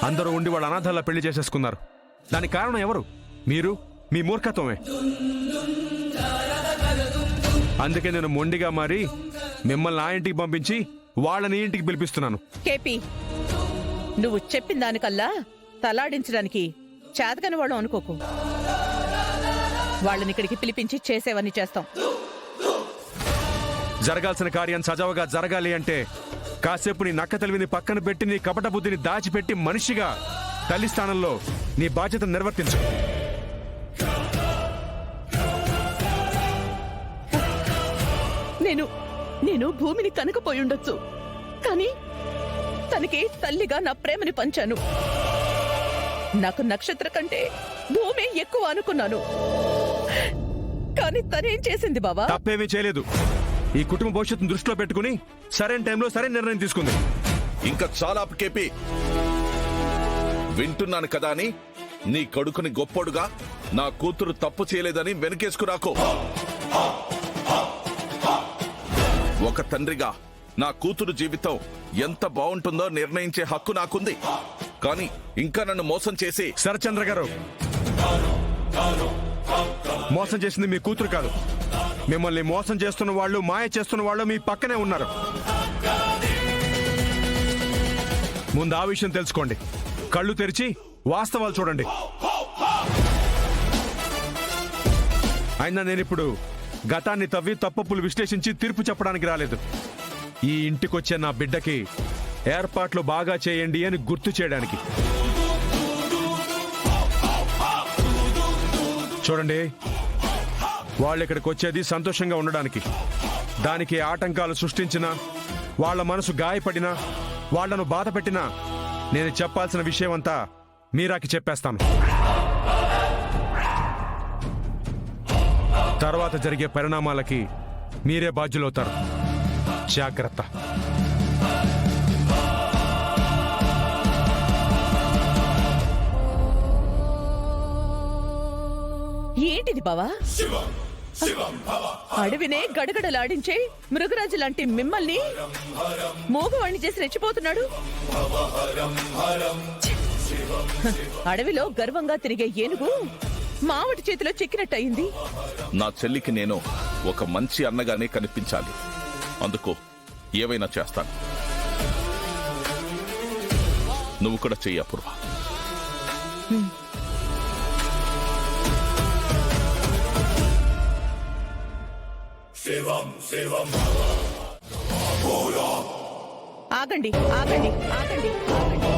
అందరూ ఉండి వాళ్ళ అనాథాల పెళ్లి చేసేసుకున్నారు. దానికి కారణం ఎవరు? మీరు, మీ మూర్ఖత్వమే. అందుకే నేను మొండిగా మారి మిమ్మల్ని ఆ ఇంటికి పంపించి వాళ్ళని ఇంటికి పిలిపిస్తున్నాను. కేపీ, నువ్వు చెప్పిన దానికల్లా తలాడించడానికి చేతకని వాడు అనుకోకు. వాళ్ళని ఇక్కడికి పిలిపించి చేసేవన్నీ చేస్తాం. జరగాల్సిన కార్యం సజావుగా జరగాలి అంటే కాసేపు నీ నక్క తెలివిని పక్కన పెట్టి నీ కపట బుద్ధిని దాచిపెట్టి మనిషిగా తల్లి స్థానంలో నీ బాధ్యతను నిర్వర్తించు. నేను భూమిని కనకపోయి ఉండొచ్చు, కానీ తనకి తల్లిగా నా ప్రేమని పంచాను. నాకు నక్షత్ర కంటే భూమి ఎక్కువ అనుకున్నాను, కానీ తనేం చేసింది బాబా? తప్పేమీ చేయలేదు. ఈ కుటుంబ భవిష్యత్తును దృష్టిలో పెట్టుకుని సరైన టైంలో సరైన నిర్ణయం తీసుకుంది. ఇంకా చాలా కేపీ. వింటున్నాను కదా అని నీ కొడుకుని గొప్పోడుగా నా కూతురు తప్పు చేయలేదని వెనకేసుకురాకో. ఒక తండ్రిగా నా కూతురు జీవితం ఎంత బాగుంటుందో నిర్ణయించే హక్కు నాకుంది. కానీ ఇంకా నన్ను మోసం చేసి... శరత్చంద్ర గారు, మోసం చేసింది మీ కూతురు కాదు. మిమ్మల్ని మోసం చేస్తున్న వాళ్ళు, మాయ చేస్తున్న వాళ్ళు మీ పక్కనే ఉన్నారు. ముందు ఆ విషయం తెలుసుకోండి. కళ్ళు తెరిచి వాస్తవాలు చూడండి. అయినా నేనిప్పుడు గతాన్ని తవ్వి తప్పులు విశ్లేషించి తీర్పు చెప్పడానికి రాలేదు. ఈ ఇంటికొచ్చే నా బిడ్డకి ఏర్పాట్లు బాగా చేయండి అని గుర్తు చేయడానికి. చూడండి, వాళ్ళు ఇక్కడికి వచ్చేది సంతోషంగా ఉండడానికి. దానికి ఆటంకాలు సృష్టించినా, వాళ్ల మనసు గాయపడినా, వాళ్లను బాధ పెట్టినా నేను చెప్పాల్సిన విషయం అంతా మీరాకి చెప్పేస్తాను. తర్వాత జరిగే పరిణామాలకి మీరే బాధ్యులవుతారు. జాగ్రత్త. ఏంటిది బావా? అడవినే గడగడలాడించే మృగరాజు లాంటి మిమ్మల్ని మూగవాణ్ణి చేసి రెచ్చిపోతున్నాడు. అడవిలో గర్వంగా తిరిగే ఏనుగు మావటి చేతిలో చిక్కినట్టయింది. నా చెల్లికి నేను ఒక మంచి అన్నగానే కనిపించాలి. అందుకు ఏవైనా చేస్తాను. నువ్వు కూడా చెయ్యి అపూర్వ. ఆగండి, ఆగండి, ఆగండి, ఆగండి.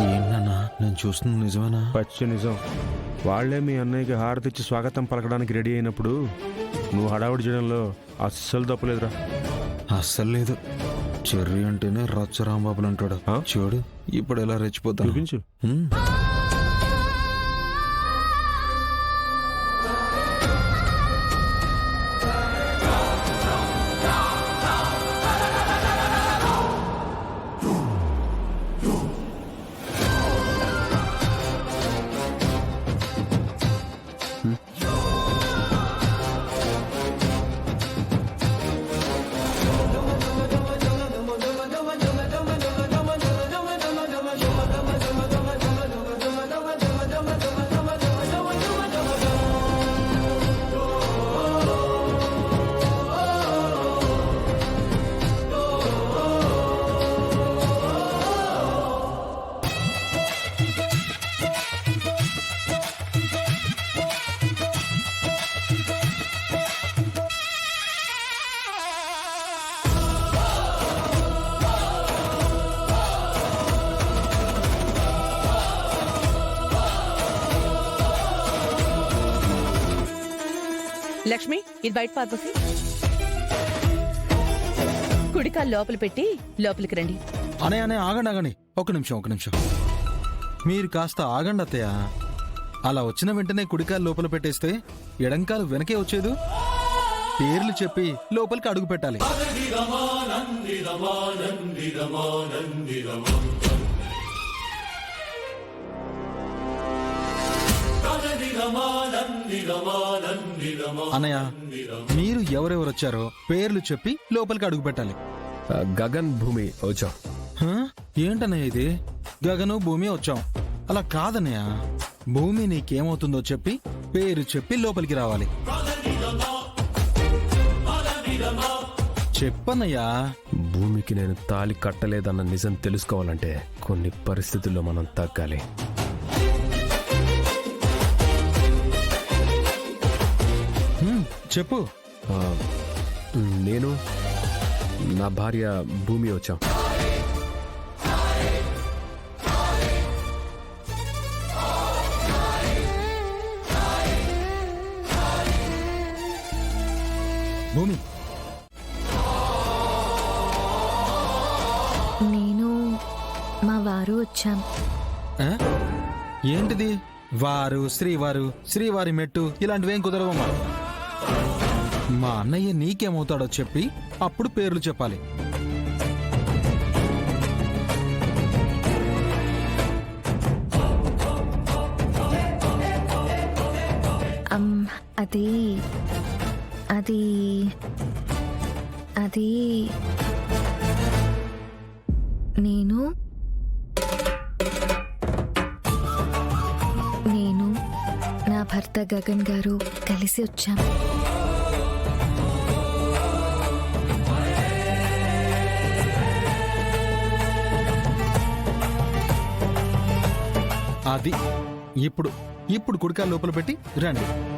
ఏంటన్నా నేను చూస్తుంది నిజమేనా? పచ్చి నిజం. వాళ్లే మీ అన్నయ్యకి హారతిచ్చి స్వాగతం పలకడానికి రెడీ అయినప్పుడు నువ్వు హడావుడి చేయడంలో అస్సలు తప్పులేదురా. అస్సలు లేదు. చెర్రీ అంటేనే రచ్చ రాంబాబులు అంటాడు. చూడు ఇప్పుడు ఎలా రెచ్చిపోతా. చూపించు. లక్ష్మి, ఇది బయట పార్పసి. కుడికాలు లోపల పెట్టి లోపలికి రండి. అనే ఆగండి ఆగండి. ఒక నిమిషం. మీరు కాస్త ఆగండి అత్తయ్య. అలా వచ్చిన వెంటనే కుడికాలు లోపల పెట్టేస్తే ఎడంకాలు వెనకే వచ్చేదు. పేర్లు చెప్పి లోపలికి అడుగు పెట్టాలి. అన్నయ్య మీరు ఎవరెవరు వచ్చారో పేర్లు చెప్పి లోపలికి అడుగు పెట్టాలి. గగన్ భూమి వచ్చాం. హ? ఏంటన్నయ్య ఇది? గగను భూమి వచ్చాం. అలా కాదన్నయ్య, భూమి నీకేమవుతుందో చెప్పి పేరు చెప్పి లోపలికి రావాలి. చెప్పన్నయ్యా. భూమికి నేను తాళి కట్టలేదన్న నిజం తెలుసుకోవాలంటే కొన్ని పరిస్థితుల్లో మనం తగ్గాలి. చెప్పు. నేను నా భార్య భూమి వచ్చాం. భూమి, నేను మా వారు వచ్చాం. ఆ? ఏంటిది? వారు, శ్రీవారు, శ్రీవారి మెట్టు ఇలాంటివేం కుదరవమ్మా. మా అన్నయ్య నీకేమవుతాడో చెప్పి అప్పుడు పేర్లు చెప్పాలి. అది అది అది నేను నా భర్త గగన్ గారు కలిసి వచ్చాం. అది ఇప్పుడు కుడికాలు లోపల పెట్టి రండి.